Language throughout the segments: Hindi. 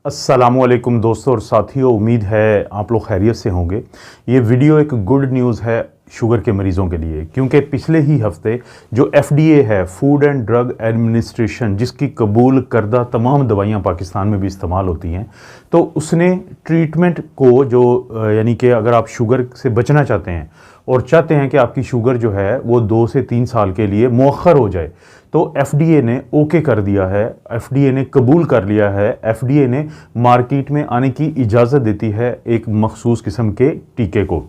अस्सलामुअलैकुम दोस्तों और साथियों, उम्मीद है आप लोग खैरियत से होंगे। ये वीडियो एक गुड न्यूज़ है शुगर के मरीज़ों के लिए, क्योंकि पिछले ही हफ्ते जो FDA है, फूड एंड ड्रग एडमिनिस्ट्रेशन, जिसकी कबूल करदा तमाम दवाइयाँ पाकिस्तान में भी इस्तेमाल होती हैं, तो उसने ट्रीटमेंट को जो यानी कि अगर आप शुगर से बचना चाहते हैं और चाहते हैं कि आपकी शुगर जो है वो 2 से 3 साल के लिए मौखर हो जाए, तो FDA ने ओके कर दिया है, FDA ने कबूल कर लिया है, FDA ने मार्केट में आने की इजाज़त देती है एक मखसूस किस्म के टीके को।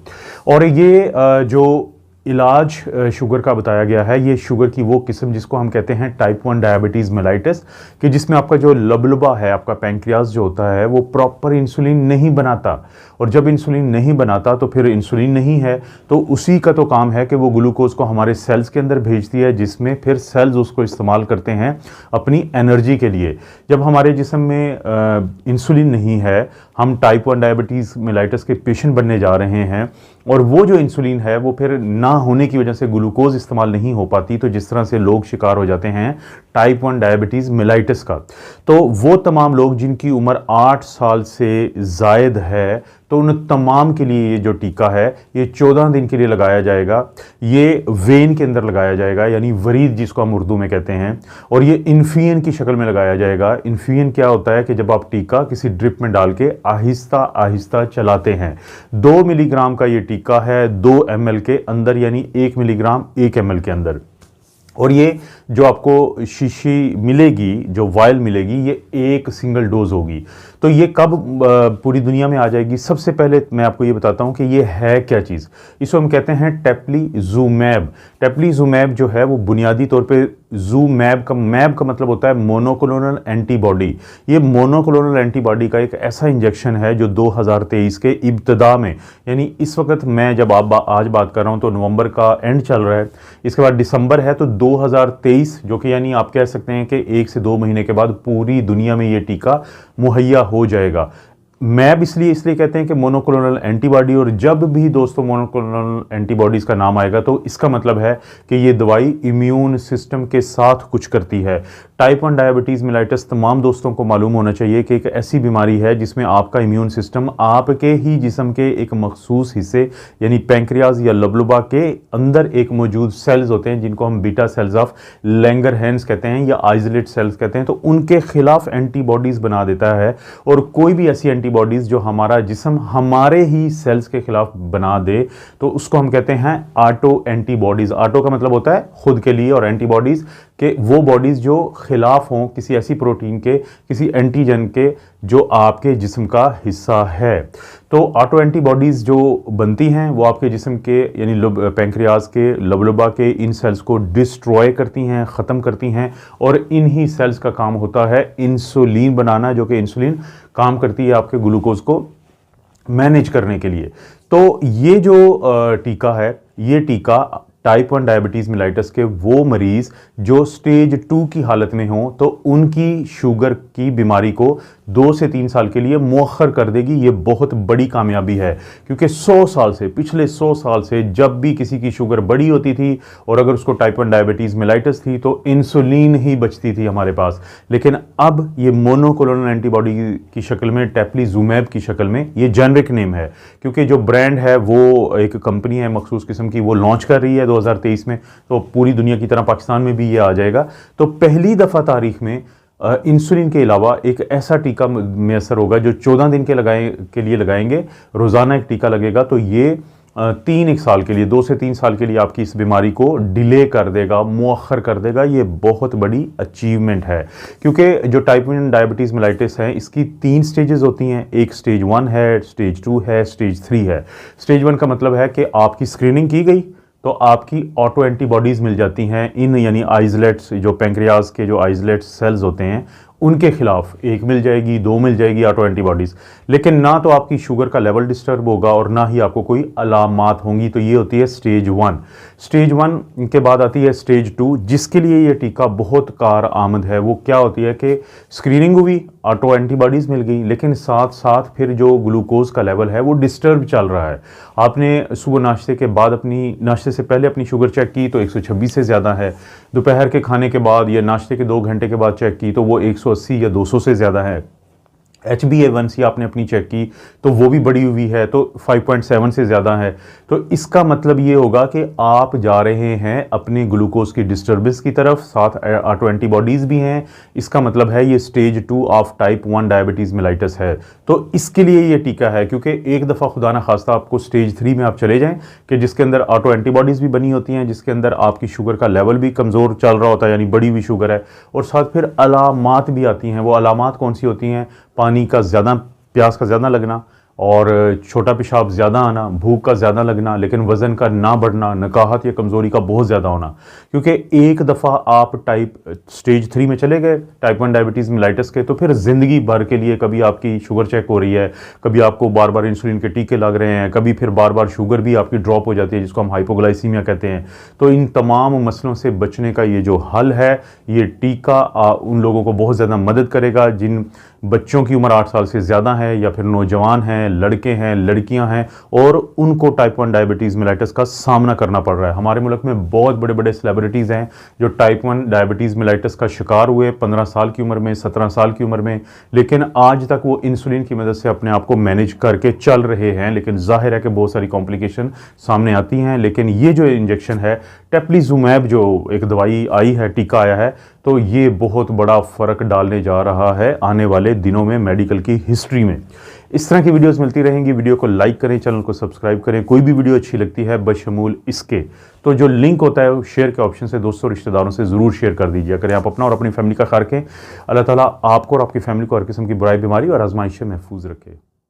और ये जो इलाज शुगर का बताया गया है, ये शुगर की वो किस्म जिसको हम कहते हैं टाइप 1 डायबिटीज़ मेलाइटिस, कि जिसमें आपका जो लबलबा है, आपका पैंक्रियाज जो होता है, वो प्रॉपर इंसुलिन नहीं बनाता, और जब इंसुलिन नहीं बनाता तो फिर इंसुलिन नहीं है, तो उसी का तो काम है कि वो ग्लूकोज को हमारे सेल्स के अंदर भेजती है, जिसमें फिर सेल्स उसको इस्तेमाल करते हैं अपनी एनर्जी के लिए। जब हमारे जिस्म में इंसुलिन नहीं है, हम टाइप 1 डायबिटीज़ मेलाइटिस के पेशेंट बनने जा रहे हैं, और वो जो इंसुलिन है वो फिर ना होने की वजह से ग्लूकोज इस्तेमाल नहीं हो पाती, तो जिस तरह से लोग शिकार हो जाते हैं टाइप 1 डायबिटीज़ मेलाइटिस का, तो वो तमाम लोग जिनकी उम्र 8 साल से ज़ायद है, तो उन तमाम के लिए ये जो टीका है ये 14 दिन के लिए लगाया जाएगा। ये वेन के अंदर लगाया जाएगा, यानी वरीद जिसको हम उर्दू में कहते हैं, और ये इन्फियन की शक्ल में लगाया जाएगा। इन्फियन क्या होता है कि जब आप टीका किसी ड्रिप में डाल के आहिस्ता आहिस्ता चलाते हैं। 2 मिलीग्राम का ये टीका है 2 ml के अंदर, यानी 1 मिलीग्राम 1 ml के अंदर। और ये जो आपको शीशी मिलेगी, जो वायल मिलेगी, ये एक सिंगल डोज होगी। तो ये कब पूरी दुनिया में आ जाएगी? सबसे पहले मैं आपको ये बताता हूँ कि ये है क्या चीज़। इसको हम कहते हैं टेप्लीजुमैब। टेप्लीजुमैब जो है वो बुनियादी तौर पे मैब का मतलब होता है मोनोक्लोनल एंटीबॉडी। ये मोनोक्लोनल एंटीबॉडी का एक ऐसा इंजेक्शन है जो 2023 के इब्तदा में, यानी इस वक्त मैं जब आज बात कर रहा हूँ तो नवंबर का एंड चल रहा है, इसके बाद दिसंबर है, तो 2023 जो कि यानी आप कह सकते हैं कि 1 से 2 महीने के बाद पूरी दुनिया में ये टीका मुहैया हो जाएगा। मैब इसलिए कहते हैं कि मोनोक्लोनल एंटीबॉडी, और जब भी दोस्तों मोनोक्लोनल एंटीबॉडीज़ का नाम आएगा तो इसका मतलब है कि ये दवाई इम्यून सिस्टम के साथ कुछ करती है। टाइप 1 डायबिटीज़ मेलाइटिस तमाम दोस्तों को मालूम होना चाहिए कि एक ऐसी बीमारी है जिसमें आपका इम्यून सिस्टम आपके ही जिस्म के एक मखसूस हिस्से, यानी पैंक्रियाज या लबलबा के अंदर एक मौजूद सेल्स होते हैं, जिनको हम बीटा सेल्स ऑफ लैंगरहैंस कहते हैं या आइसोलेट सेल्स कहते हैं, तो उनके खिलाफ एंटीबॉडीज़ बना देता है। और कोई भी ऐसी एंटीबॉडीज़ जो हमारा जिस्म हमारे ही सेल्स के खिलाफ बना दे, तो उसको हम कहते हैं ऑटो एंटीबॉडीज़। ऑटो का मतलब होता है खुद के लिए, और एंटीबॉडीज़ के वो बॉडीज़ जो खिलाफ हों किसी ऐसी प्रोटीन के, किसी एंटीजन के जो आपके जिस्म का हिस्सा है। तो ऑटो एंटीबॉडीज़ जो बनती हैं वो आपके जिस्म के, यानी पैंक्रियाज के, लबलबा के इन सेल्स को डिस्ट्रॉय करती हैं, ख़त्म करती हैं, और इन्हीं सेल्स का काम होता है इंसुलिन बनाना, जो कि इंसुलिन काम करती है आपके ग्लूकोज को मैनेज करने के लिए। तो ये जो टीका है, ये टीका टाइप 1 डायबिटीज़ मेलाइटिस के वो मरीज़ जो स्टेज 2 की हालत में हों, तो उनकी शुगर की बीमारी को 2 से 3 साल के लिए मौखर कर देगी। ये बहुत बड़ी कामयाबी है, क्योंकि 100 साल से, पिछले 100 साल से जब भी किसी की शुगर बड़ी होती थी और अगर उसको टाइप 1 डायबिटीज़ मेलाइटिस थी तो इंसुलिन ही बचती थी हमारे पास। लेकिन अब ये मोनोक्लोनल एंटीबॉडी की शक्ल में, टेप्लीजुमैब की शक्ल में, ये जेनरिक नेम है, क्योंकि जो ब्रांड है वो एक कंपनी है मखसूस किस्म की, वो लॉन्च कर रही है 2023 में, तो पूरी दुनिया की तरह पाकिस्तान में भी ये आ जाएगा। तो पहली दफ़ा तारीख में इंसुलिन के अलावा एक ऐसा टीका मैसर होगा जो 14 दिन के लिए लगाएंगे, रोज़ाना एक टीका लगेगा, तो ये 1 साल के लिए, 2 से 3 साल के लिए आपकी इस बीमारी को डिले कर देगा, मुअख्खर कर देगा। ये बहुत बड़ी अचीवमेंट है, क्योंकि जो टाइप 1 डायबिटीज़ मेलाइटिस है इसकी 3 स्टेजेस होती हैं। एक स्टेज 1 है, स्टेज 2 है, स्टेज 3 है। स्टेज 1 का मतलब है कि आपकी स्क्रीनिंग की गई तो आपकी ऑटो एंटीबॉडीज़ मिल जाती हैं इन, यानी आइसोलेट्स, जो पैंक्रियाज के जो आइसोलेट सेल्स होते हैं उनके खिलाफ 1 मिल जाएगी, 2 मिल जाएगी ऑटो एंटीबॉडीज़। लेकिन ना तो आपकी शुगर का लेवल डिस्टर्ब होगा और ना ही आपको कोई अलामात होंगी। तो ये होती है स्टेज 1। स्टेज 1 के बाद आती है स्टेज 2, जिसके लिए ये टीका बहुत कार आमद है। वो क्या होती है कि स्क्रीनिंग हुई, ऑटो एंटीबॉडीज़ मिल गई, लेकिन साथ साथ फिर जो ग्लूकोज का लेवल है वो डिस्टर्ब चल रहा है। आपने सुबह नाश्ते के बाद नाश्ते से पहले अपनी शुगर चेक की तो 126 से ज़्यादा है, दोपहर के खाने के बाद या नाश्ते के 2 घंटे के बाद चेक की तो वो 180 या 200 से ज़्यादा है। HbA1c आपने अपनी चेक की तो वो भी बढ़ी हुई है, तो 5.7 से ज़्यादा है। तो इसका मतलब ये होगा कि आप जा रहे हैं अपने ग्लूकोज की डिस्टर्बेंस की तरफ, साथ ऑटो एंटीबॉडीज़ भी हैं। इसका मतलब है ये stage 2 of type 1 diabetes mellitus है। तो इसके लिए ये टीका है, क्योंकि एक दफ़ा खुदा न खास्ता आपको स्टेज 3 में आप चले जाएं कि जिसके अंदर ऑटो एंटीबॉडीज़ भी बनी होती हैं, जिसके अंदर आपकी शुगर का लेवल भी कमज़ोर चल रहा होता है, यानी बढ़ी हुई शुगर है, और साथ फिर अलामात भी आती हैं। वो अलामात कौन सी होती हैं? पानी का ज़्यादा, प्यास का ज़्यादा लगना, और छोटा पेशाब ज़्यादा आना, भूख का ज़्यादा लगना, लेकिन वज़न का ना बढ़ना, नकाहत या कमज़ोरी का बहुत ज़्यादा होना। क्योंकि एक दफ़ा आप स्टेज 3 में चले गए टाइप 1 डायबिटीज़ मेलाइटस के, तो फिर ज़िंदगी भर के लिए कभी आपकी शुगर चेक हो रही है, कभी आपको बार बार इंसुलिन के टीके लग रहे हैं, कभी फिर बार बार शुगर भी आपकी ड्रॉप हो जाती है, जिसको हम हाइपोग्लाइसीमिया कहते हैं। तो इन तमाम मसलों से बचने का ये जो हल है, ये टीका उन लोगों को बहुत ज़्यादा मदद करेगा जिन बच्चों की उम्र 8 साल से ज़्यादा है, या फिर नौजवान हैं, लड़के हैं, लड़कियां हैं, और उनको टाइप 1 डायबिटीज़ मेलाइटस का सामना करना पड़ रहा है। हमारे मुल्क में बहुत बड़े बड़े सेलिब्रिटीज़ हैं जो टाइप 1 डायबिटीज़ मेलाइटस का शिकार हुए 15 साल की उम्र में, 17 साल की उम्र में, लेकिन आज तक वो इंसुलिन की मदद से अपने आप को मैनेज करके चल रहे हैं। लेकिन जाहिर है कि बहुत सारी कॉम्प्लिकेशन सामने आती हैं। लेकिन ये जो इंजेक्शन है टेप्लीजुमैब, जो एक दवाई आई है, टीका आया है, तो ये बहुत बड़ा फ़र्क डालने जा रहा है आने वाले दिनों में मेडिकल की हिस्ट्री में। इस तरह की वीडियोस मिलती रहेंगी। वीडियो को लाइक करें, चैनल को सब्सक्राइब करें। कोई भी वीडियो अच्छी लगती है बशमूल इसके, तो जो लिंक होता है वो शेयर के ऑप्शन से दोस्तों रिश्तेदारों से ज़रूर शेयर कर दीजिए। करें आप अपना और अपनी फैमिली का ख्याल रखें। अल्लाह ताला आपको और आपकी फैमिली को हर किस्म की बुराई, बीमारी और आजमाइश से महफूज रखे।